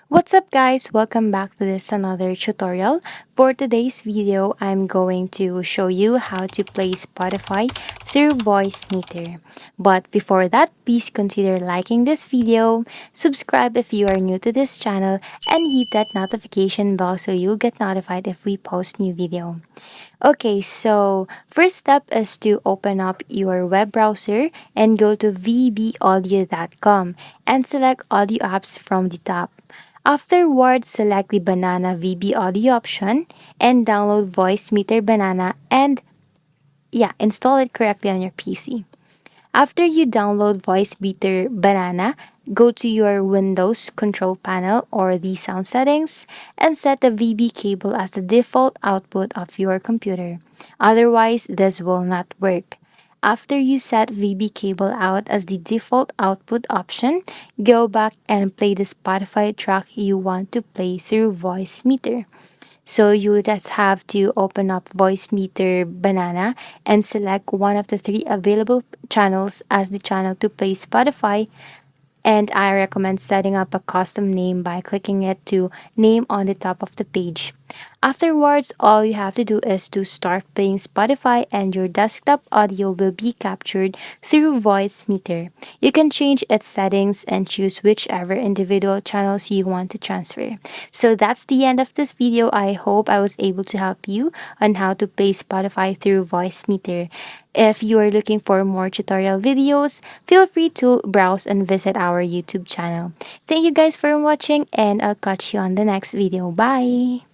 What's up guys? Welcome back to this another tutorial. For today's video, I'm going to show you how to play Spotify through Voicemeeter. But before that, please consider liking this video, subscribe if you are new to this channel, and hit that notification bell so you'll get notified if we post new video. Okay, so first step is to open up your web browser and go to vbaudio.com and select audio apps from the top. Afterwards, select the Banana VB Audio option and download Voicemeeter Banana and install it correctly on your PC. After you download Voicemeeter Banana, go to your Windows control panel or the sound settings and set the VB cable as the default output of your computer. Otherwise, this will not work. After you set VB cable out as the default output option, go back and play the Spotify track you want to play through Voicemeeter. So you just have to open up Voicemeeter Banana and select one of the three available channels as the channel to play Spotify, and I recommend setting up a custom name by clicking it to name on the top of the page. Afterwards, all you have to do is to start playing Spotify and your desktop audio will be captured through Voicemeeter. You can change its settings and choose whichever individual channels you want to transfer. So that's the end of this video. I hope I was able to help you on how to play Spotify through Voicemeeter. If you are looking for more tutorial videos, feel free to browse and visit our YouTube channel. Thank you guys for watching and I'll catch you on the next video. Bye!